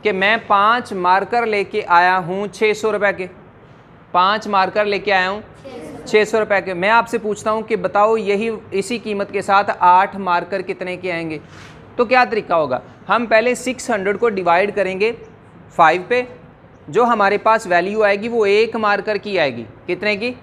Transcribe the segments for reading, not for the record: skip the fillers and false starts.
कि मैं 5 मार्कर लेके आया हूँ 600 रुपये के, 5 मार्कर लेके आया हूँ 600 रुपये के। मैं आपसे पूछता हूँ कि बताओ यही इसी कीमत के साथ 8 मार्कर कितने के आएंगे? तो क्या तरीका होगा, हम पहले 600 को डिवाइड करेंगे 5 पे, जो हमारे पास वैल्यू आएगी वो 1 मार्कर की आएगी। कितने की?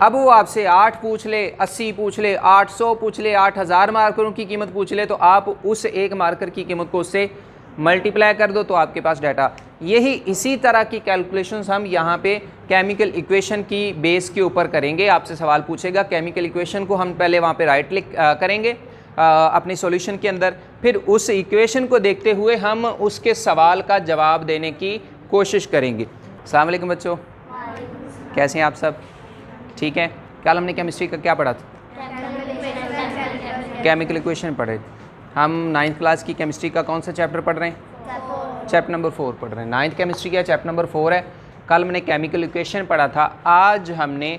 अब वो आपसे 8 पूछ ले, 80 पूछ ले, 800 पूछ ले, 8000 मार्करों की कीमत पूछ ले, तो आप उस 1 मार्कर की कीमत को उससे मल्टीप्लाई कर दो तो आपके पास डाटा। यही इसी तरह की कैलकुलेशंस हम यहाँ पे केमिकल इक्वेशन की बेस के ऊपर करेंगे। आपसे सवाल पूछेगा, केमिकल इक्वेशन को हम पहले वहाँ पे राइट क्लिक करेंगे अपने सॉल्यूशन के अंदर, फिर उस इक्वेशन को देखते हुए हम उसके सवाल का जवाब देने की कोशिश करेंगे। अस्सलाम वालेकुम बच्चों, कैसे हैं आप सब? ठीक है। कल हमने केमिस्ट्री का क्या पढ़ा था? केमिकल इक्वेशन पढ़े। हम 9th क्लास की केमिस्ट्री का कौन सा चैप्टर पढ़ रहे हैं? चैप्टर नंबर 4 पढ़ रहे हैं। 9th केमिस्ट्री का चैप्टर नंबर 4 है। कल हमने केमिकल इक्वेशन पढ़ा था। आज हमने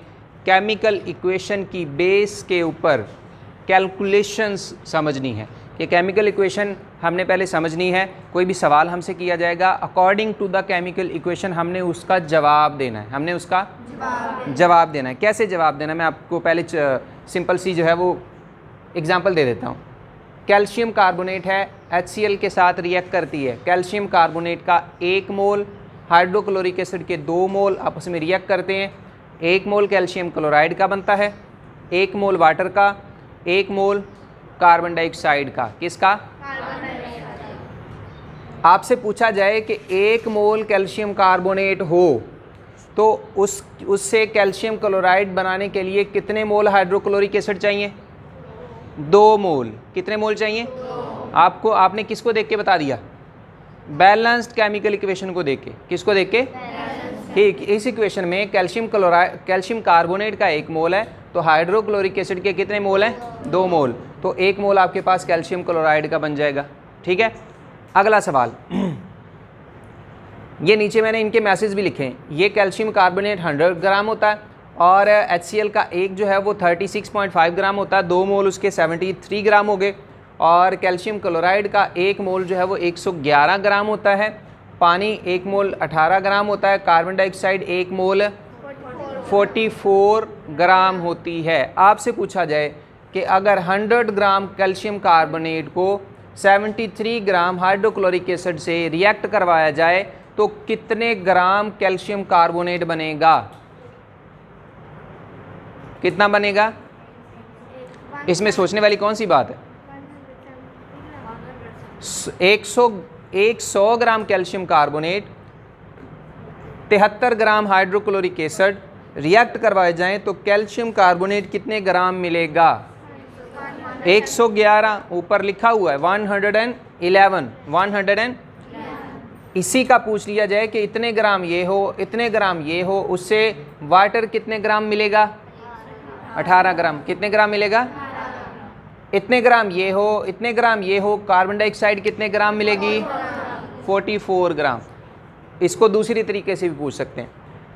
केमिकल इक्वेशन की बेस के ऊपर कैलकुलेशंस समझनी है। ये केमिकल इक्वेशन हमने पहले समझनी है। कोई भी सवाल हमसे किया जाएगा, according to the chemical equation हमने उसका जवाब देना है। हमने उसका जवाब देना है। कैसे जवाब देना है मैं आपको पहले सिंपल सी जो है वो एग्जांपल दे देता हूँ। कैल्शियम कार्बोनेट है, HCl के साथ रिएक्ट करती है। कैल्शियम कार्बोनेट का 1 मोल हाइड्रोक्लोरिक एसिड के 2 मोल आपस में रिएक्ट करते हैं। 1 मोल कैल्शियम क्लोराइड का बनता है, 1 मोल वाटर का, 1 मोल कार्बन डाइऑक्साइड का। किसका? आपसे पूछा जाए कि 1 मोल कैल्शियम कार्बोनेट हो तो उससे कैल्शियम क्लोराइड बनाने के लिए कितने मोल हाइड्रोक्लोरिक एसिड चाहिए? 2 मोल। कितने मोल चाहिए? आपने किसको देख के बता दिया? बैलेंस्ड केमिकल इक्वेशन को देख के। किसको देख के? ठीक। इस इक्वेशन में कैल्शियम कार्बोनेट का 1 मोल है, तो हाइड्रोक्लोरिक एसिड के कितने मोल हैं? 2 मोल। तो 1 मोल आपके पास कैल्शियम क्लोराइड का बन जाएगा। ठीक है। अगला सवाल, ये नीचे मैंने इनके मैसेज भी लिखे हैं। ये कैल्शियम कार्बोनेट 100 ग्राम होता है और HCl का 1 जो है वो 36.5 ग्राम होता है। 2 मोल उसके 73 ग्राम हो गए। और कैल्शियम क्लोराइड का 1 मोल जो है वो 111 ग्राम होता है। पानी 1 मोल 18 ग्राम होता है। कार्बन डाइऑक्साइड 1 मोल 44 ग्राम होती है। आपसे पूछा जाए कि अगर 100 ग्राम कैल्शियम कार्बोनेट को 73 ग्राम हाइड्रोक्लोरिक एसिड से रिएक्ट करवाया जाए तो कितने ग्राम कैल्शियम कार्बोनेट बनेगा? कितना बनेगा? इसमें सोचने वाली कौन सी बात है? 100 ग्राम कैल्शियम कार्बोनेट 73 ग्राम हाइड्रोक्लोरिक एसिड रिएक्ट करवाए जाएं तो कैल्शियम कार्बोनेट कितने ग्राम मिलेगा? 111 ऊपर लिखा हुआ है, 111 इसी का पूछ लिया जाए कि इतने ग्राम ये हो, इतने ग्राम ये हो, उससे वाटर कितने ग्राम मिलेगा? 18 ग्राम। कितने ग्राम मिलेगा? इतने ग्राम ये हो, इतने ग्राम ये हो। कार्बन डाइऑक्साइड कितने ग्राम मिलेगी? 44 ग्राम। इसको दूसरी तरीके से भी पूछ सकते हैं।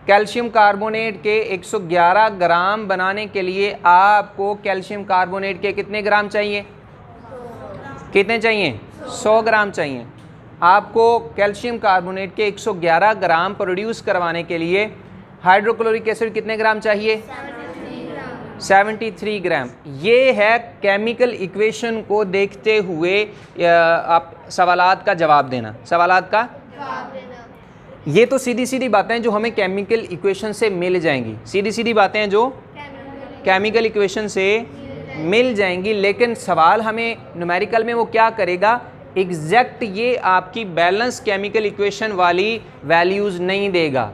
कैल्शियम कार्बोनेट के 111 ग्राम बनाने के लिए आपको कैल्शियम कार्बोनेट के कितने ग्राम चाहिए? कितने चाहिए? 100 ग्राम चाहिए। आपको कैल्शियम कार्बोनेट के 111 ग्राम प्रोड्यूस करवाने के लिए हाइड्रोक्लोरिक एसिड कितने ग्राम चाहिए? 73 ग्राम। ये है केमिकल इक्वेशन को देखते हुए आप सवालात का जवाब देना। सवालात का ये तो सीधी सीधी बातें जो हमें केमिकल इक्वेशन से मिल जाएंगी, सीधी सीधी बातें जो केमिकल इक्वेशन से मिल जाएंगी। लेकिन सवाल हमें न्यूमेरिकल में वो क्या करेगा? एग्जैक्ट ये आपकी बैलेंस केमिकल इक्वेशन वाली वैल्यूज़ नहीं देगा।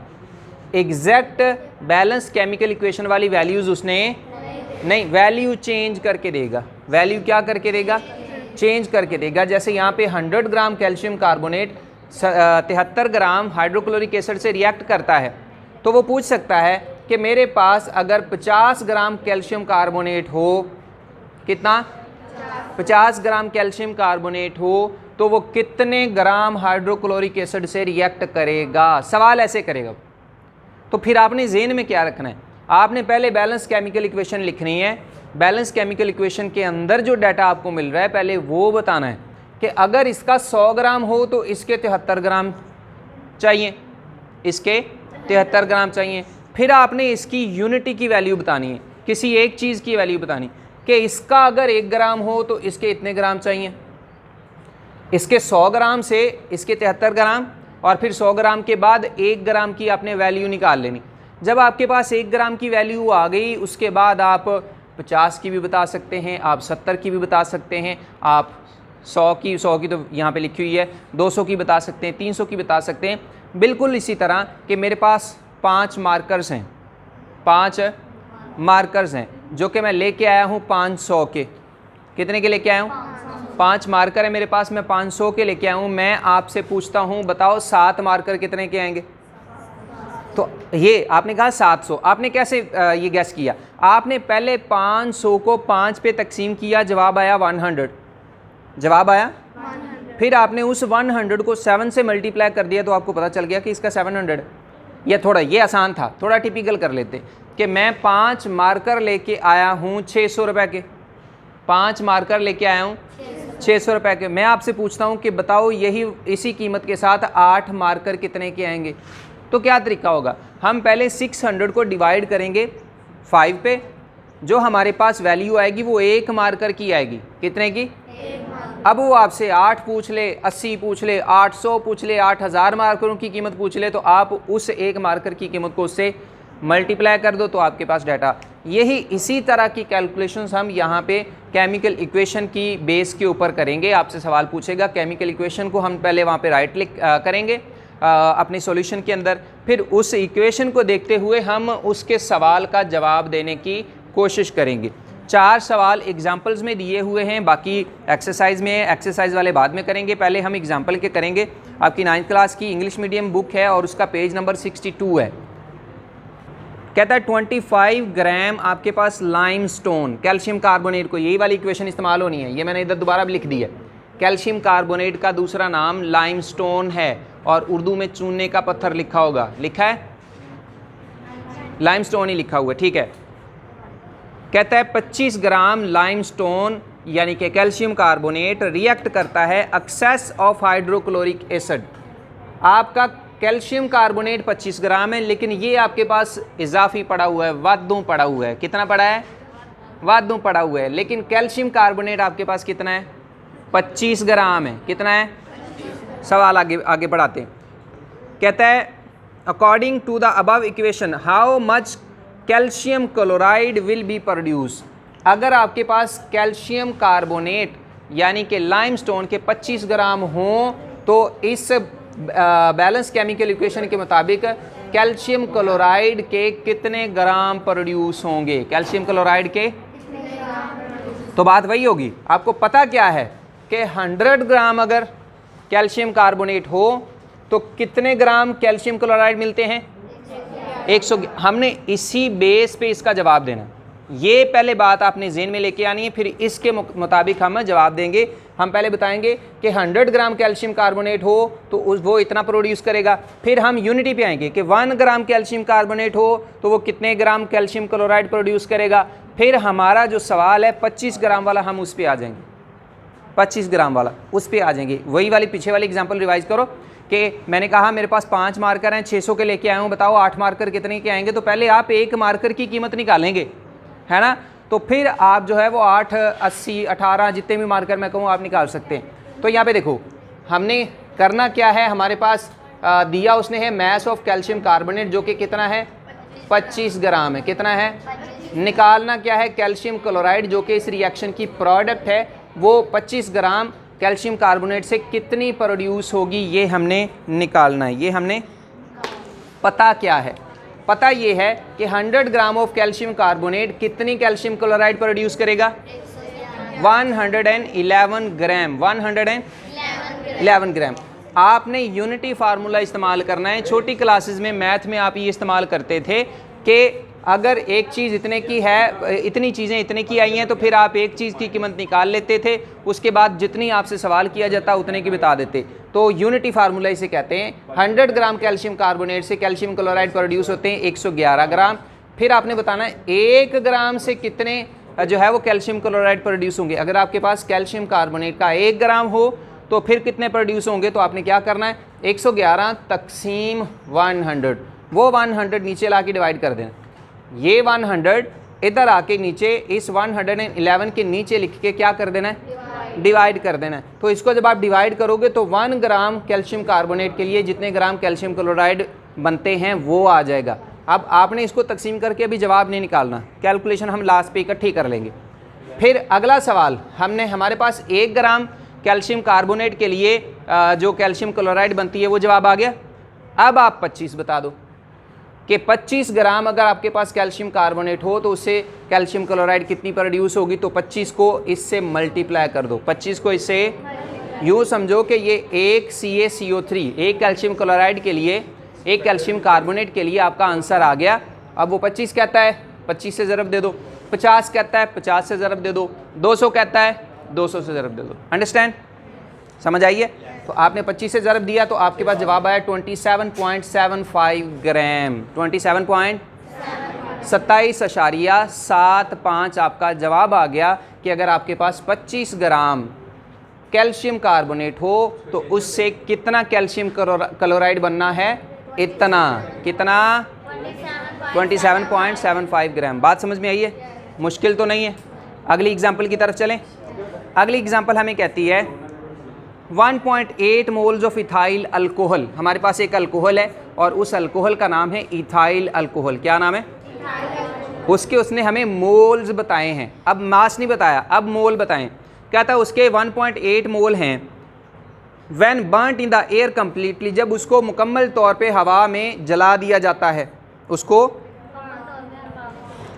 एग्जैक्ट बैलेंस केमिकल इक्वेशन वाली वैल्यूज़ उसने नहीं, वैल्यू चेंज करके देगा। वैल्यू क्या करके देगा? चेंज करके देगा। जैसे यहाँ पे 100 ग्राम कैल्शियम कार्बोनेट 73 ग्राम हाइड्रोक्लोरिक एसिड से रिएक्ट करता है, तो वो पूछ सकता है कि मेरे पास अगर 50 ग्राम कैल्शियम कार्बोनेट हो, कितना? 50 ग्राम कैल्शियम कार्बोनेट हो तो वो कितने ग्राम हाइड्रोक्लोरिक एसिड से रिएक्ट करेगा? सवाल ऐसे करेगा। तो फिर आपने ज़हन में क्या रखना है? आपने पहले बैलेंस केमिकल इक्वेशन लिखनी है। बैलेंस केमिकल इक्वेशन के अंदर जो डाटा आपको मिल रहा है पहले वो बताना है कि अगर इसका 100 ग्राम हो तो इसके 73 ग्राम चाहिए, इसके 73 ग्राम चाहिए। फिर आपने इसकी यूनिटी की वैल्यू बतानी है, किसी एक चीज़ की वैल्यू बतानी कि इसका अगर 1 ग्राम हो तो इसके इतने ग्राम चाहिए, इसके 100 ग्राम से इसके 73 ग्राम, और फिर 100 ग्राम के बाद 1 ग्राम की आपने वैल्यू निकाल लेनी। जब आपके पास 1 ग्राम की वैल्यू आ गई, उसके बाद आप 50 की भी बता सकते हैं, आप 70 की भी बता सकते हैं, आप 100 की तो यहाँ पे लिखी हुई है, 200 की बता सकते हैं, 300 की बता सकते हैं। बिल्कुल इसी तरह कि मेरे पास 5 मार्कर्स हैं, 5 मार्कर्स हैं जो कि मैं लेके आया हूँ 500 के। कितने के लेके आया हूँ? 5 मार्कर है मेरे पास, मैं 500 के लेके आया हूँ। मैं आपसे पूछता हूँ बताओ 7 मार्कर कितने के आएंगे? तो ये आपने कहा 700, आपने कैसे ये गैस किया? आपने पहले 500 को 5 पे तकसीम किया, जवाब आया 100, जवाब आया 100। फिर आपने उस 100 को 7 से मल्टीप्लाई कर दिया तो आपको पता चल गया कि इसका 700। ये थोड़ा ये आसान था, थोड़ा टिपिकल कर लेते कि मैं 5 मार्कर लेके आया हूँ 600 रुपये के, 5 मार्कर लेके आया हूँ 600 रुपये के। मैं आपसे पूछता हूँ कि बताओ यही इसी कीमत के साथ 8 मार्कर कितने के आएंगे? तो क्या तरीका होगा? हम पहले 600 को डिवाइड करेंगे 5 पे, जो हमारे पास वैल्यू आएगी वो 1 मार्कर की आएगी। कितने की? अब वो आपसे 8 पूछ ले, 80 पूछ ले, 800 पूछ ले, 8000 मार्करों की कीमत पूछ ले, तो आप उस 1 मार्कर की कीमत को उससे मल्टीप्लाई कर दो तो आपके पास डाटा। यही इसी तरह की कैलकुलेशंस हम यहाँ पे केमिकल इक्वेशन की बेस के ऊपर करेंगे। आपसे सवाल पूछेगा, केमिकल इक्वेशन को हम पहले वहाँ पे राइट क्लिक करेंगे अपने सॉल्यूशन के अंदर, फिर उस इक्वेशन को देखते हुए हम उसके सवाल का जवाब देने की कोशिश करेंगे। 4 सवाल एग्जाम्पल्स में दिए हुए हैं, बाकी एक्सरसाइज में है, एक्सरसाइज वाले बाद में करेंगे, पहले हम एग्जाम्पल के करेंगे। आपकी 9th क्लास की इंग्लिश मीडियम बुक है और उसका पेज नंबर 62 है। कहता है 25 ग्राम आपके पास लाइमस्टोन कैल्शियम कार्बोनेट को, यही वाली इक्वेशन इस्तेमाल होनी है, ये मैंने इधर दोबारा भी लिख दी है। कैल्शियम कार्बोनेट का दूसरा नाम लाइमस्टोन है और उर्दू में चूने का पत्थर लिखा होगा, लिखा है लाइमस्टोन ही लिखा हुआ है, ठीक है। कहता है 25 ग्राम लाइमस्टोन यानी कि कैल्शियम कार्बोनेट रिएक्ट करता है एक्सेस ऑफ हाइड्रोक्लोरिक एसिड। आपका कैल्शियम कार्बोनेट 25 ग्राम है, लेकिन ये आपके पास इजाफी पड़ा हुआ है, वादों पड़ा हुआ है। कितना पड़ा है? वादों पड़ा हुआ है। लेकिन कैल्शियम कार्बोनेट आपके पास कितना है? 25 ग्राम है। कितना है? सवाल आगे बढ़ाते हैं। कहता है according to the above equation how much calcium chloride will be produce. अगर आपके पास कैल्शियम कार्बोनेट यानी कि लाइमस्टोन के 25 ग्राम हों तो इस बैलेंस केमिकल इक्वेशन के मुताबिक कैल्शियम क्लोराइड के कितने ग्राम प्रोड्यूस होंगे? कैल्शियम क्लोराइड के, तो बात वही होगी। आपको पता क्या है कि 100 ग्राम अगर कैल्शियम कार्बोनेट हो तो कितने ग्राम कैल्शियम क्लोराइड मिलते हैं? 100। हमने इसी बेस पे इसका जवाब देना, ये पहले बात आपने ज़हन में लेके आनी है, फिर इसके मुताबिक हम जवाब देंगे। हम पहले बताएंगे कि 100 ग्राम कैल्शियम कार्बोनेट हो तो वो इतना प्रोड्यूस करेगा, फिर हम यूनिटी पे आएंगे कि 1 ग्राम कैल्शियम कार्बोनेट हो तो वो कितने ग्राम कैल्शियम क्लोराइड प्रोड्यूस करेगा। फिर हमारा जो सवाल है 25 ग्राम वाला, हम उस पर आ जाएंगे, 25 ग्राम वाला उस पर आ जाएंगे। वही वाली पीछे वाली एग्जाम्पल रिवाइज करो कि मैंने कहा मेरे पास 5 मार्कर हैं, 600 के लेके आया हूँ, बताओ 8 मार्कर कितने के आएंगे? तो पहले आप 1 मार्कर की कीमत निकालेंगे, है ना, तो फिर आप जो है वो 8, 80, 18 जितने भी मार्कर मैं कहूँ आप निकाल सकते हैं। तो यहाँ पे देखो हमने करना क्या है, हमारे पास दिया उसने है मैस ऑफ कैल्शियम कार्बोनेट जो कि कितना है? 25 ग्राम है। कितना है? निकालना क्या है? कैल्शियम क्लोराइड जो कि इस रिएक्शन की प्रोडक्ट है, वो 25 ग्राम कैल्शियम कार्बोनेट से कितनी प्रोड्यूस होगी ये हमने निकालना है। ये हमने पता क्या है? पता ये है कि 100 ग्राम ऑफ कैल्शियम कार्बोनेट कितनी कैल्शियम क्लोराइड प्रोड्यूस करेगा? 111 ग्राम। 111 ग्राम। आपने यूनिटी फार्मूला इस्तेमाल करना है। छोटी क्लासेस में मैथ में आप ये इस्तेमाल करते थे कि अगर एक चीज़ इतने की है, इतनी चीज़ें इतने की आई हैं, तो फिर आप एक चीज़ की कीमत निकाल लेते थे, उसके बाद जितनी आपसे सवाल किया जाता उतने की बता देते। तो यूनिटी फार्मूला इसे कहते हैं। 100 ग्राम कैल्शियम कार्बोनेट से कैल्शियम क्लोराइड प्रोड्यूस होते हैं 111 ग्राम। फिर आपने बताना है 1 ग्राम से कितने जो है वो कैल्शियम क्लोराइड प्रोड्यूस होंगे। अगर आपके पास कैल्शियम कार्बोनेट का 1 ग्राम हो तो फिर कितने प्रोड्यूस होंगे, तो आपने क्या करना है 111 तकसीम 100, वो 100 नीचे ला के डिवाइड कर देना, ये 100 इधर आके नीचे इस 111 के नीचे लिख के क्या कर देना है, डिवाइड कर देना है। तो इसको जब आप डिवाइड करोगे तो 1 ग्राम कैल्शियम कार्बोनेट के लिए जितने ग्राम कैल्शियम क्लोराइड बनते हैं वो आ जाएगा। अब आपने इसको तकसीम करके अभी जवाब नहीं निकालना, कैलकुलेशन हम लास्ट पे इकट्ठी कर लेंगे। फिर अगला सवाल, हमारे पास 1 ग्राम कैल्शियम कार्बोनेट के लिए जो कैल्शियम क्लोराइड बनती है वो जवाब आ गया। अब आप 25 बता दो कि 25 ग्राम अगर आपके पास कैल्शियम कार्बोनेट हो तो उससे कैल्शियम क्लोराइड कितनी प्रोड्यूस होगी, तो 25 को इससे मल्टीप्लाई कर दो, 25 को इससे यूँ समझो कि ये एक CaCO3 एक कैल्शियम क्लोराइड के लिए, एक कैल्शियम कार्बोनेट के लिए आपका आंसर आ गया। अब वो 25 कहता है 25 से ज़रब दे दो, 50 कहता है 50 से ज़रब दे दो, 200 कहता है 200 से ज़रब दे दो। अंडरस्टैंड, समझ आइए। तो आपने 25 से ज़रब दिया तो आपके पास जवाब आया 27.75 ग्राम, 27.75 आपका जवाब आ गया कि अगर आपके पास 25 ग्राम कैल्शियम कार्बोनेट हो तो उससे कितना कैल्शियम क्लोराइड बनना है, इतना, कितना 27.75 ग्राम। बात समझ में आई है, मुश्किल तो नहीं है। अगली एग्जांपल की तरफ चलें। अगली एग्जांपल हमें कहती है 1.8 मोल्स ऑफ इथाइल अल्कोहल। हमारे पास एक अल्कोहल है और उस अल्कोहल का नाम है इथाइल अल्कोहल। क्या नाम है, उसने हमें मोल्स बताए हैं, अब मास नहीं बताया, अब मोल बताएं। कहता है उसके 1.8 मोल हैं when burnt in the air completely, जब उसको मुकम्मल तौर पे हवा में जला दिया जाता है, उसको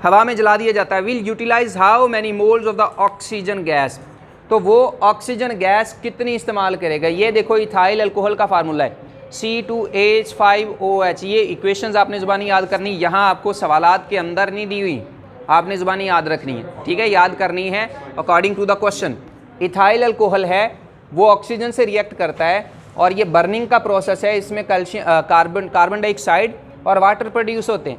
हवा में जला दिया जाता है। Will utilize how many moles of the oxygen gas, तो वो ऑक्सीजन गैस कितनी इस्तेमाल करेगा। ये देखो इथाइल अल्कोहल का फार्मूला है C2H5OH। ये इक्वेशंस आपने ज़ुबानी याद करनी, यहाँ आपको सवालात के अंदर नहीं दी हुई, आपने ज़ुबानी याद रखनी है, ठीक है, याद करनी है according to the question. Ethyl alcohol है, वो ऑक्सीजन से रिएक्ट करता है और ये बर्निंग का प्रोसेस है, इसमें कार्बन डाइऑक्साइड और वाटर प्रोड्यूस होते हैं।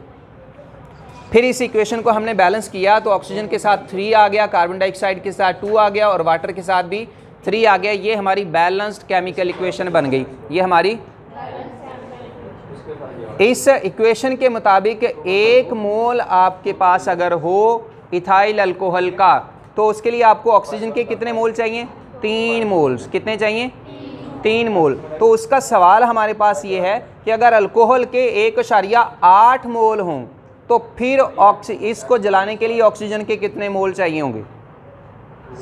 फिर इस इक्वेशन को हमने बैलेंस किया तो ऑक्सीजन के साथ 3 आ गया, कार्बन डाइऑक्साइड के साथ 2 आ गया और वाटर के साथ भी 3 आ गया। ये हमारी बैलेंस्ड केमिकल इक्वेशन बन गई। ये हमारी इस इक्वेशन के मुताबिक 1 मोल आपके पास अगर हो इथाइल अल्कोहल का तो उसके लिए आपको ऑक्सीजन के कितने मोल चाहिए, 3 मोल्स। कितने चाहिए, 3 मोल। तो उसका सवाल हमारे पास ये है कि अगर अल्कोहल के 1.8 मोल हों तो फिर इसको जलाने के लिए ऑक्सीजन के कितने मोल चाहिए होंगे।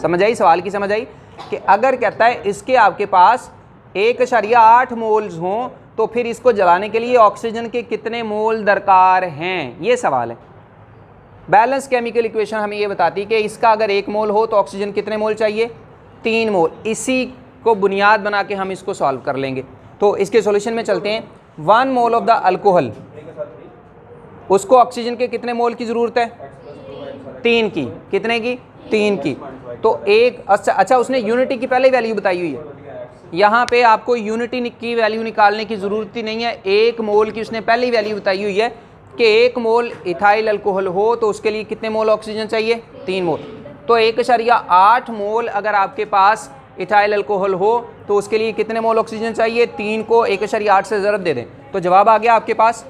समझ आई, सवाल की समझ आई कि अगर कहता है इसके आपके पास 1.8 मोल्स हों तो फिर इसको जलाने के लिए ऑक्सीजन के कितने मोल दरकार हैं, ये सवाल है। बैलेंस केमिकल इक्वेशन हमें ये बताती है कि इसका अगर 1 मोल हो तो ऑक्सीजन कितने मोल चाहिए, 3 मोल। इसी को बुनियाद बना के हम इसको सॉल्व कर लेंगे। तो इसके सॉल्यूशन में चलते हैं। 1 मोल ऑफ द अल्कोहल, उसको ऑक्सीजन के कितने मोल की ज़रूरत है, 3 की। कितने की, 3 की। तो एक अच्छा उसने यूनिटी की पहले वैल्यू बताई हुई है, यहाँ पे आपको यूनिटी की वैल्यू निकालने की ज़रूरत ही नहीं है। 1 मोल की उसने पहले वैल्यू बताई हुई है कि 1 मोल इथाइल अल्कोहल हो तो उसके लिए कितने मोल ऑक्सीजन चाहिए, 3 मोल। तो 1.8 मोल अगर आपके पास इथाइल अल्कोहल हो तो उसके लिए कितने मोल ऑक्सीजन चाहिए, 3 को 1.8 से ज़रब दे दें तो जवाब आ गया आपके पास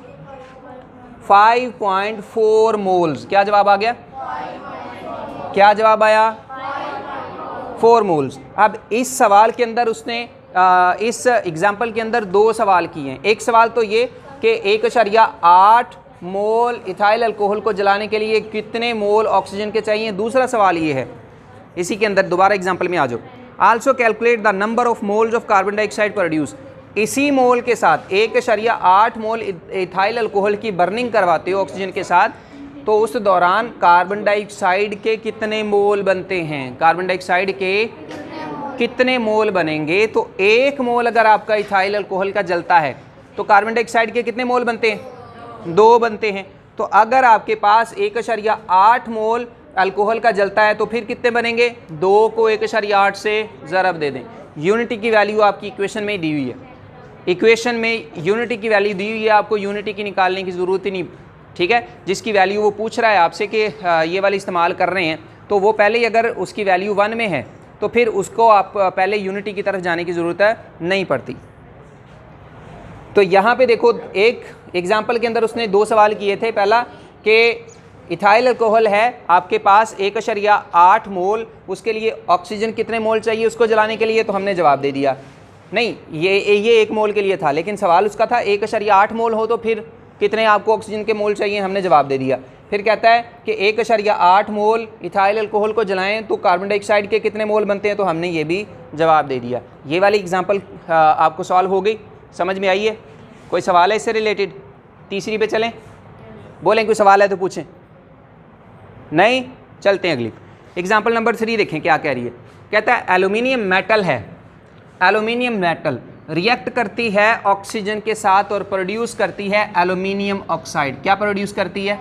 5.4 मोल्स। क्या जवाब आ गया, क्या जवाब आया, 4 मोल्स। अब इस सवाल के अंदर उसने इस एग्जाम्पल के अंदर 2 सवाल किए हैं। एक सवाल तो ये कि 1.8 मोल इथाइल अल्कोहल को जलाने के लिए कितने मोल ऑक्सीजन के चाहिए। दूसरा सवाल ये है, इसी के अंदर दोबारा एग्जाम्पल में आ जाओ। Also calculate the number of moles of carbon dioxide produce. इसी मोल के साथ 1.8 मोल इथाइल अल्कोहल की बर्निंग करवाते हो ऑक्सीजन के साथ तो उस दौरान कार्बन डाइऑक्साइड के कितने मोल बनते हैं, कार्बन डाइऑक्साइड के कितने मोल बनेंगे। तो 1 मोल अगर आपका इथाइल अल्कोहल का जलता है तो कार्बन डाइऑक्साइड के कितने मोल बनते हैं, 2 बनते हैं। तो अगर आपके पास 1.8 मोल अल्कोहल का जलता है तो फिर कितने बनेंगे, 2 को 1.8 से ज़रब दे दें। यूनिटी की वैल्यू आपकी इक्वेशन में दी हुई है, इक्वेशन में यूनिटी की वैल्यू दी हुई है, आपको यूनिटी की निकालने की ज़रूरत ही नहीं, ठीक है। जिसकी वैल्यू वो पूछ रहा है आपसे कि ये वाली इस्तेमाल कर रहे हैं तो वो पहले ही अगर उसकी वैल्यू 1 में है तो फिर उसको आप पहले यूनिटी की तरफ जाने की ज़रूरत नहीं पड़ती। तो यहाँ पे देखो, एक एग्जाम्पल के अंदर उसने 2 सवाल किए थे। पहला कि इथाइल अल्कोहल है आपके पास 1.8 मोल, उसके लिए ऑक्सीजन कितने मोल चाहिए उसको जलाने के लिए, तो हमने जवाब दे दिया नहीं, ये 1 मोल के लिए था, लेकिन सवाल उसका था 1.8 मोल हो तो फिर कितने आपको ऑक्सीजन के मोल चाहिए, हमने जवाब दे दिया। फिर कहता है कि 1.8 मोल इथाइल अल्कोहल को जलाएं तो कार्बन डाइऑक्साइड के कितने मोल बनते हैं, तो हमने ये भी जवाब दे दिया। ये वाली एग्जाम्पल आपको सॉल्व हो गई, समझ में आई है? कोई सवाल है इससे रिलेटेड? तीसरी पे चलें, बोलें कोई सवाल है तो पूछें, नहीं चलते हैं अगली। एग्जाम्पल नंबर 3 देखें क्या कह रही है। कहता है एल्यूमिनियम मेटल है, एल्यूमिनियम मेटल रिएक्ट करती है ऑक्सीजन के साथ और प्रोड्यूस करती है एल्यूमिनियम ऑक्साइड। क्या प्रोड्यूस करती है?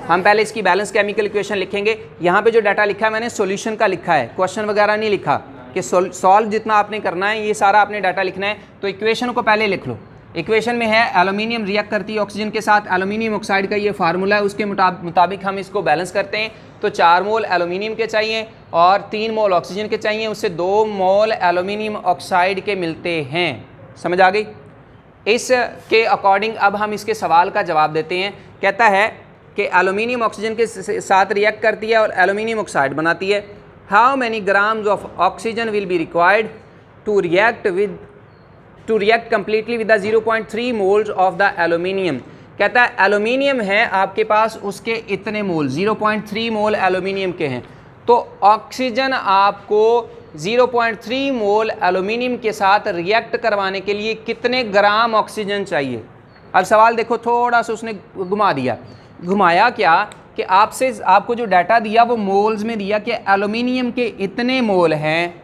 हम पहले इसकी बैलेंस केमिकल इक्वेशन लिखेंगे। यहाँ पे जो डाटा लिखा है मैंने सॉल्यूशन का लिखा है, क्वेश्चन वगैरह नहीं लिखा कि सॉल्व जितना आपने करना है ये सारा आपने डाटा लिखना है। तो इक्वेशन को पहले लिख लो। इक्वेशन में है एल्यूमिनियम रिएक्ट करती है ऑक्सीजन के साथ, एल्यूमिनियम ऑक्साइड का ये फार्मूला है, उसके मुताबिक हम इसको बैलेंस करते हैं। तो 4 मोल एल्यूमिनियम के चाहिए और 3 मोल ऑक्सीजन के चाहिए, उससे 2 मोल एल्यूमिनियम ऑक्साइड के मिलते हैं। समझ आ गई? इसके अकॉर्डिंग अब हम इसके सवाल का जवाब देते हैं। कहता है कि एल्यूमिनियम ऑक्सीजन के साथ रिएक्ट करती है और एल्यूमिनियम ऑक्साइड बनाती है। How many grams of oxygen will be required to react completely with the 0.3 moles of the aluminium. कहता है एल्यूमिनियम है आपके पास, उसके इतने मोल 0.3 मोल एल्यूमिनियम के हैं, तो ऑक्सीजन आपको 0.3 मोल एल्यूमिनियम के साथ रिएक्ट करवाने के लिए कितने ग्राम ऑक्सीजन चाहिए। अब सवाल देखो, थोड़ा सा उसने घुमा दिया। घुमाया क्या कि आपको जो डाटा दिया वो मोल्स में दिया कि एल्यूमिनियम के इतने मोल हैं,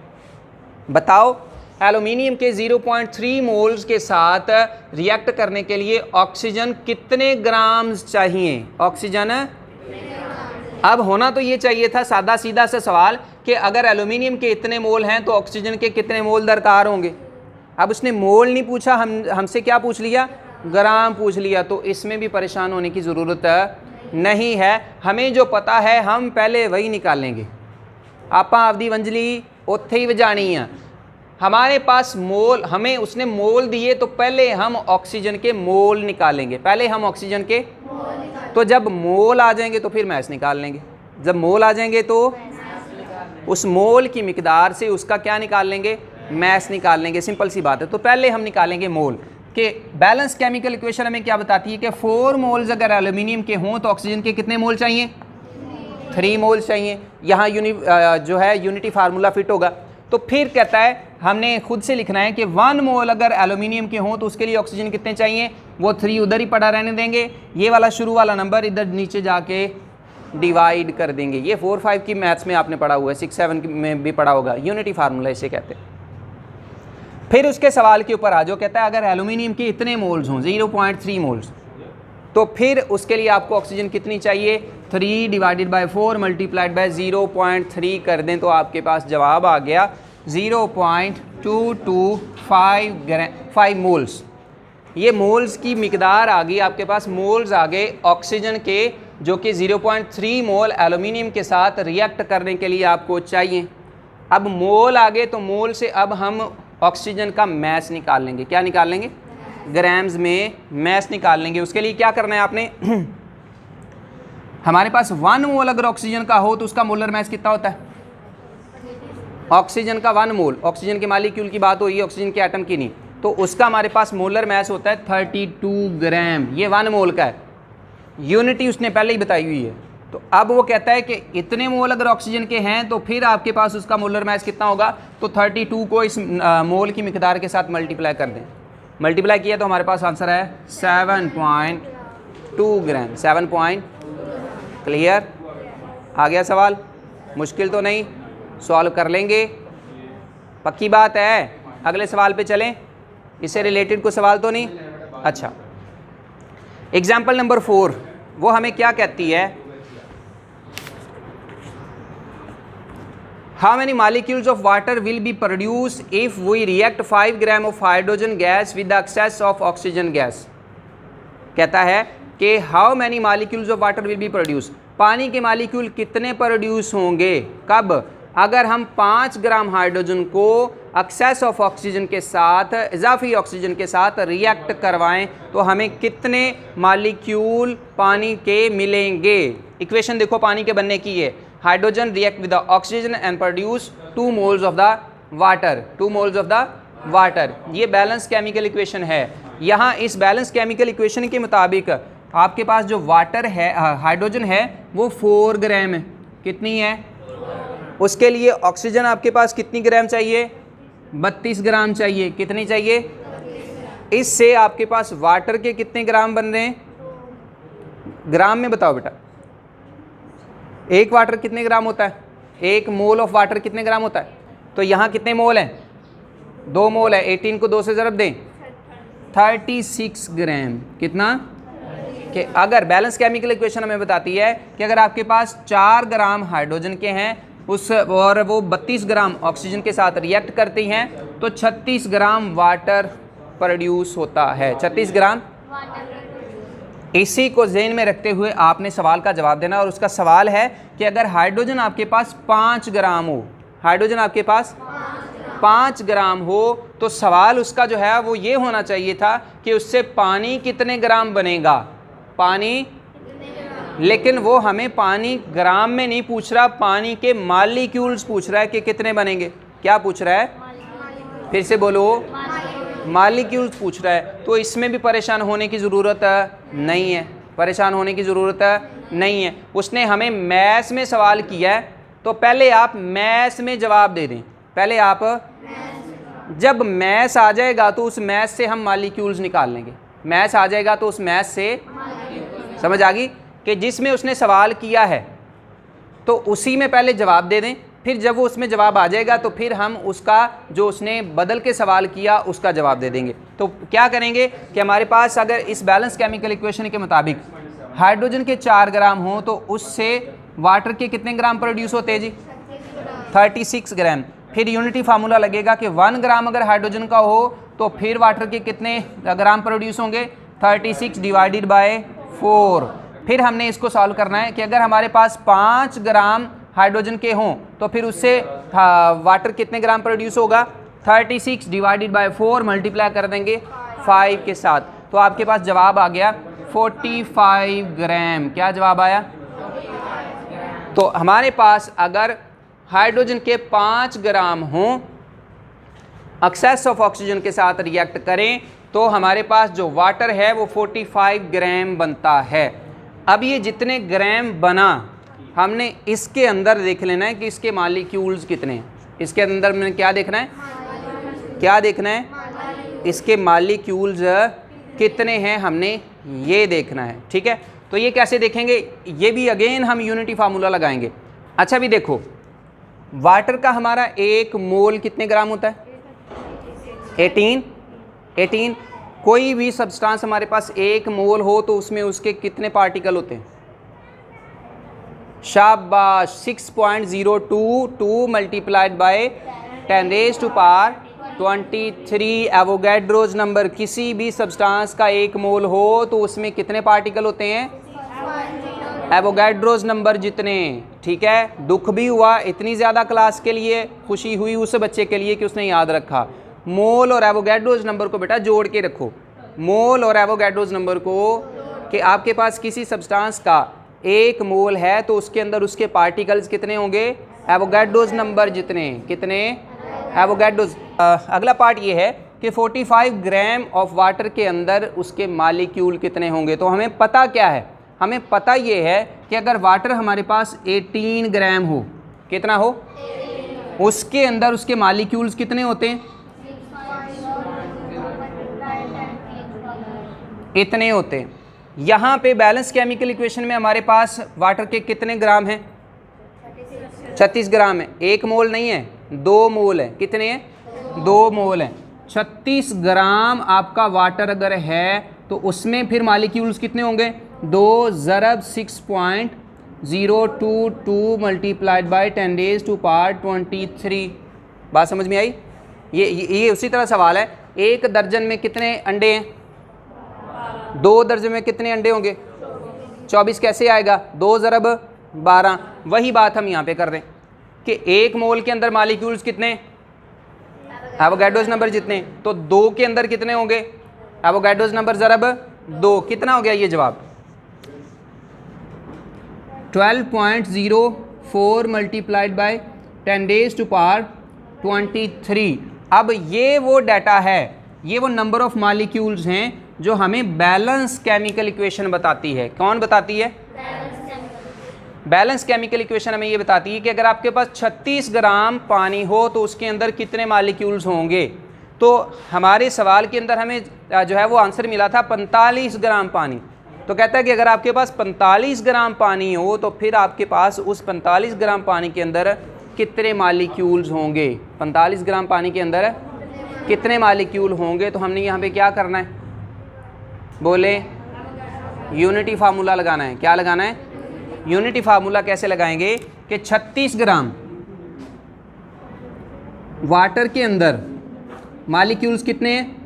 बताओ एल्यूमिनियम के 0.3 मोल्स के साथ रिएक्ट करने के लिए ऑक्सीजन कितने ग्राम्स चाहिए। ऑक्सीजन अब होना तो ये चाहिए था सादा सीधा सा सवाल कि अगर एल्यूमिनियम के इतने मोल हैं तो ऑक्सीजन के कितने मोल दरकार होंगे। अब उसने मोल नहीं पूछा, हमसे क्या पूछ लिया, ग्राम पूछ लिया। तो इसमें भी परेशान होने की ज़रूरत नहीं है, हमें जो पता है हम पहले वही निकालेंगे। आपां आपदी वंजली उत्थे ही वजानी है। हमारे पास मोल, हमें उसने मोल दिए तो पहले हम ऑक्सीजन के मोल निकालेंगे। पहले हम ऑक्सीजन के तो जब मोल आ जाएंगे तो फिर मैस निकाल लेंगे। जब मोल आ जाएंगे तो उस मोल की मिकदार से उसका क्या निकाल लेंगे, मैस निकाल लेंगे। सिंपल सी बात है। तो पहले हम निकालेंगे मोल के। बैलेंस केमिकल इक्वेशन हमें क्या बताती है कि 4 मोल्स अगर एल्यूमिनियम के हों तो ऑक्सीजन के कितने मोल चाहिए, 3 मोल चाहिए। यहाँ जो है यूनिटी फार्मूला फिट होगा। तो फिर कहता है हमने खुद से लिखना है कि 1 मोल अगर एल्यूमिनियम के हों तो उसके लिए ऑक्सीजन कितने चाहिए, वो 3 उधर ही पड़ा रहने देंगे। ये वाला शुरू वाला नंबर इधर नीचे जाके डिवाइड कर देंगे। ये 4-5 की मैथ्स में आपने पढ़ा हुआ है, 6-7 में भी पढ़ा होगा। यूनिटी फार्मूला इसे कहते हैं। फिर उसके सवाल के ऊपर आ जाओ। कहता है अगर एल्यूमिनियम के इतने मोल्स हों 0.3 मोल्स, तो फिर उसके लिए आपको ऑक्सीजन कितनी चाहिए, 3 डिवाइडेड बाई 4 मल्टीप्लाइड बाई 0.3 कर दें तो आपके पास जवाब आ गया 0.225 मोल्स। ये मोल्स की मिकदार आ गई आपके पास, मोल्स आ गए ऑक्सीजन के, जो कि 0.3 मोल एल्यूमिनियम के साथ रिएक्ट करने के लिए आपको चाहिए। अब मोल आ गए तो मोल से अब हम ऑक्सीजन का मैस निकाल लेंगे। क्या निकाल लेंगे, ग्राम्स में मैस निकाल लेंगे। उसके लिए क्या करना है आपने हमारे पास 1 मोल अगर ऑक्सीजन का हो तो उसका मोलर मैस कितना होता है, ऑक्सीजन का 1 मोल, ऑक्सीजन के मालिक्यूल की बात हो रही है, ऑक्सीजन के एटम की नहीं, तो उसका हमारे पास मोलर मैस होता है 32 ग्राम। ये 1 मोल का है, यूनिटी उसने पहले ही बताई हुई है। तो अब वो कहता है कि इतने मोल अगर ऑक्सीजन के हैं तो फिर आपके पास उसका मोलर मैस कितना होगा, तो 32 को इस मोल की मिकदार के साथ मल्टीप्लाई कर दें। मल्टीप्लाई किया तो हमारे पास आंसर है 7.2 ग्राम। 7 क्लियर? आ गया सवाल? मुश्किल तो नहीं, सॉल्व कर लेंगे, पक्की बात है। अगले सवाल पे चलें, इससे रिलेटेड कोई सवाल तो नहीं। अच्छा, एग्जाम्पल नंबर 4 वो हमें क्या कहती है, how many molecules of water will be produce if we react 5 gram of hydrogen gas with the excess of oxygen gas. कहता है कि how many molecules of water will be produce, पानी के मॉलिक्यूल कितने प्रोड्यूस होंगे, कब, अगर हम 5 ग्राम हाइड्रोजन को एक्सेस ऑफ ऑक्सीजन के साथ, इजाफी ऑक्सीजन के साथ रिएक्ट करवाएं तो हमें कितने मॉलिक्यूल पानी के मिलेंगे। इक्वेशन देखो पानी के बनने की है, hydrogen react with the oxygen and produce 2 moles of the water, 2 moles of the water. ये बैलेंस केमिकल इक्वेशन है। यहाँ इस बैलेंस केमिकल इक्वेशन के मुताबिक आपके पास जो वाटर है, हाइड्रोजन है वो 4 ग्राम है। कितनी है? उसके लिए ऑक्सीजन आपके पास कितनी ग्राम चाहिए? 32 ग्राम चाहिए। कितनी चाहिए? इससे आपके पास वाटर के कितने ग्राम बन रहे हैं? ग्राम में बताओ बेटा। एक वाटर कितने ग्राम होता है? 1 मोल ऑफ वाटर कितने ग्राम होता है? तो यहाँ कितने मोल हैं? 2 मोल है। 18 को 2 से ज़रब दें, 36 ग्राम। कितना? कि अगर बैलेंस केमिकल इक्वेशन हमें बताती है कि अगर आपके पास 4 ग्राम हाइड्रोजन के हैं उस और वो 32 ग्राम ऑक्सीजन के साथ रिएक्ट करती हैं तो 36 ग्राम वाटर प्रोड्यूस होता है। 36 ग्राम। इसी को ज़हन में रखते हुए आपने सवाल का जवाब देना, और उसका सवाल है कि अगर हाइड्रोजन आपके पास 5 ग्राम हो, हाइड्रोजन आपके पास 5 ग्राम हो तो सवाल उसका जो है वो ये होना चाहिए था कि उससे पानी कितने ग्राम बनेगा, पानी। लेकिन वो हमें पानी ग्राम में नहीं पूछ रहा, पानी के मॉलिक्यूल्स पूछ रहा है कि कितने बनेंगे। क्या पूछ रहा है? फिर से बोलो, मॉलिक्यूल्स पूछ रहा है। तो इसमें भी परेशान होने की ज़रूरत नहीं है, परेशान होने की ज़रूरत नहीं है। उसने हमें मैथ्स में सवाल किया है तो पहले आप मैथ्स में जवाब दे दें। पहले आप, जब मैथ्स आ जाएगा तो उस मैथ्स से हम मॉलिक्यूल्स निकाल लेंगे। मैथ्स आ जाएगा तो उस मैथ्स से, समझ आ गई कि जिसमें उसने सवाल किया है तो उसी में पहले जवाब दे दें। फिर जब वो उसमें जवाब आ जाएगा तो फिर हम उसका जो उसने बदल के सवाल किया उसका जवाब दे देंगे। तो क्या करेंगे कि हमारे पास अगर इस बैलेंस केमिकल इक्वेशन के मुताबिक हाइड्रोजन के 4 ग्राम हो तो उससे वाटर के कितने ग्राम प्रोड्यूस होते हैं जी? 36 ग्राम। फिर यूनिटी फार्मूला लगेगा कि 1 ग्राम अगर हाइड्रोजन का हो तो फिर वाटर के कितने ग्राम प्रोड्यूस होंगे? 36 डिवाइडेड बाय 4। फिर हमने इसको सॉल्व करना है कि अगर हमारे पास 5 ग्राम हाइड्रोजन के हों तो फिर उससे वाटर कितने ग्राम प्रोड्यूस होगा? 36 डिवाइडेड बाय 4 मल्टीप्लाई कर देंगे 5 के साथ, तो आपके पास जवाब आ गया 45 ग्राम। क्या जवाब आया? तो हमारे पास अगर हाइड्रोजन के 5 ग्राम हों, एक्सेस ऑफ ऑक्सीजन के साथ रिएक्ट करें तो हमारे पास जो वाटर है वो 45 ग्राम बनता है। अब ये जितने ग्राम बना हमने इसके अंदर देख लेना है कि इसके मॉलिक्यूल्स कितने हैं। इसके अंदर में क्या देखना है? क्या देखना है? इसके मॉलिक्यूल्स कितने हैं हमने ये देखना है। ठीक है, तो ये कैसे देखेंगे? ये भी अगेन हम यूनिटी फार्मूला लगाएंगे। अच्छा भी देखो, वाटर का हमारा 1 मोल कितने ग्राम होता है? 18। कोई भी सब्सटेंस हमारे पास 1 मोल हो तो उसमें उसके कितने पार्टिकल होते हैं? शाबाश, 6.022 multiplied by 10 raise to power 23 Avogadro's number. किसी भी सब्सटेंस का 1 मोल हो तो उसमें कितने पार्टिकल होते हैं? एवोगैड्रोज नंबर जितने। ठीक है, दुख भी हुआ इतनी ज़्यादा क्लास के लिए, खुशी हुई उस बच्चे के लिए कि उसने याद रखा। मोल और एवोगैड्रोज नंबर को बेटा जोड़ के रखो, मोल और एवोगैड्रोज नंबर को, कि आपके पास किसी सब्सटेंस का 1 मोल है तो उसके अंदर उसके पार्टिकल्स कितने होंगे? एवोगैड्रोज नंबर जितने। कितने? एवोगैड्रोज। अगला पार्ट ये है कि 45 ग्राम ऑफ वाटर के अंदर उसके मॉलिक्यूल कितने होंगे। तो हमें पता क्या है? हमें पता ये है कि अगर वाटर हमारे पास 18 ग्राम हो, कितना हो? उसके अंदर उसके मॉलिक्यूल्स कितने होते हैं? इतने होते हैं। यहाँ पे बैलेंस केमिकल इक्वेशन में हमारे पास वाटर के कितने ग्राम हैं? 36 ग्राम है। 1 मोल नहीं है, 2 मोल है। कितने हैं? 2 मोल हैं। 36 ग्राम आपका वाटर अगर है तो उसमें फिर मॉलिक्यूल्स कितने होंगे? 2 ज़रब 6.022 multiplied by 10 raise to power 23। बात समझ में आई? ये उसी तरह सवाल है, 1 दर्जन में कितने अंडे हैं? 2 दर्जन में कितने अंडे होंगे? 24 कैसे आएगा? 2 ज़रब 12। वही बात हम यहाँ पे कर रहे हैं। कि एक मोल के अंदर मॉलिक्यूल्स कितने, एवोगाड्रोस नंबर जितने, तो 2 के अंदर कितने होंगे, एवोगाड्रोस नंबर ज़रब 2, कितना हो गया ये जवाब 12.04 मल्टीप्लाइड बाय 10⁻⁻23। अब ये वो डाटा है, ये वो नंबर ऑफ मॉलिक्यूल्स हैं जो हमें बैलेंस केमिकल इक्वेशन बताती है। कौन बताती है, बैलेंस केमिकल इक्वेशन हमें ये बताती है कि अगर आपके पास 36 ग्राम पानी हो तो उसके अंदर कितने मॉलिक्यूल्स होंगे। तो हमारे सवाल के अंदर हमें जो है वो आंसर मिला था 45 ग्राम पानी। तो कहता है कि अगर आपके पास 45 ग्राम पानी हो तो फिर आपके पास उस 45 ग्राम पानी के अंदर कितने मॉलिक्यूल्स होंगे, 45 ग्राम पानी के अंदर कितने मॉलिक्यूल होंगे। तो हमने यहाँ पे क्या करना है, बोले यूनिटी फार्मूला लगाना है। क्या लगाना है, यूनिटी फार्मूला। कैसे लगाएंगे कि 36 ग्राम वाटर के अंदर मॉलिक्यूल्स कितने हैं,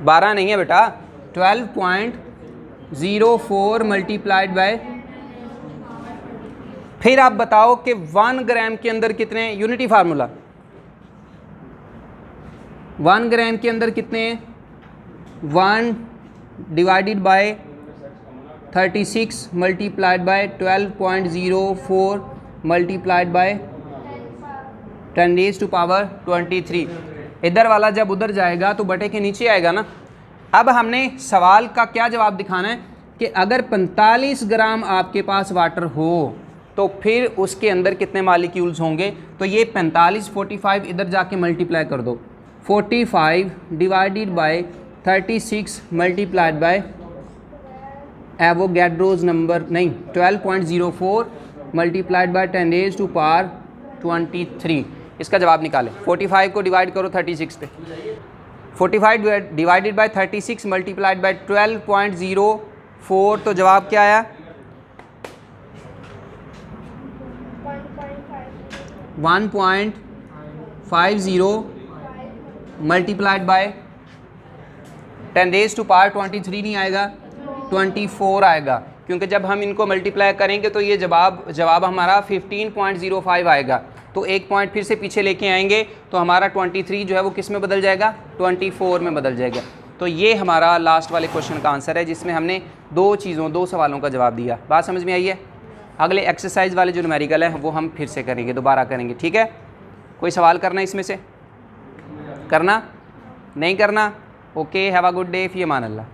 12 नहीं है बेटा, 12.04 मल्टीप्लाइड बाय, फिर आप बताओ कि 1 ग्राम के अंदर कितने, यूनिटी फार्मूला 1 ग्राम के अंदर कितने हैं, 1 divided by 36 multiplied by 12.04 multiplied by 10⁻23। इधर वाला जब उधर जाएगा तो बटे के नीचे आएगा ना। अब हमने सवाल का क्या जवाब दिखाना है कि अगर 45 ग्राम आपके पास वाटर हो तो फिर उसके अंदर कितने मॉलिक्यूल्स होंगे। तो ये 45 45 इधर जाके मल्टीप्लाई कर दो, 45 divided by 36 multiplied by Avogadro's number नहीं 12.04 मल्टीप्लाइड बाय 10⁻23। इसका जवाब निकालें। 45 को डिवाइड करो 36 पे, 45 डिवाइडेड बाय 36 मल्टीप्लाइड बाय 12.04, तो जवाब क्या आया 1.50 मल्टीप्लाइड बाय 10⁻23 नहीं आएगा, 24 आएगा, क्योंकि जब हम इनको मल्टीप्लाई करेंगे तो ये जवाब हमारा 15.05 आएगा। तो एक पॉइंट फिर से पीछे लेके आएंगे तो हमारा 23 जो है वो किस में बदल जाएगा, 24 में बदल जाएगा। तो ये हमारा लास्ट वाले क्वेश्चन का आंसर है जिसमें हमने दो सवालों का जवाब दिया। बात समझ में आई है। अगले एक्सरसाइज वाले जो न्यूमेरिकल है वो हम फिर से करेंगे, दोबारा करेंगे, ठीक है। कोई सवाल करना इसमें से, करना नहीं करना, okay, have a good day, fee Aman Allah.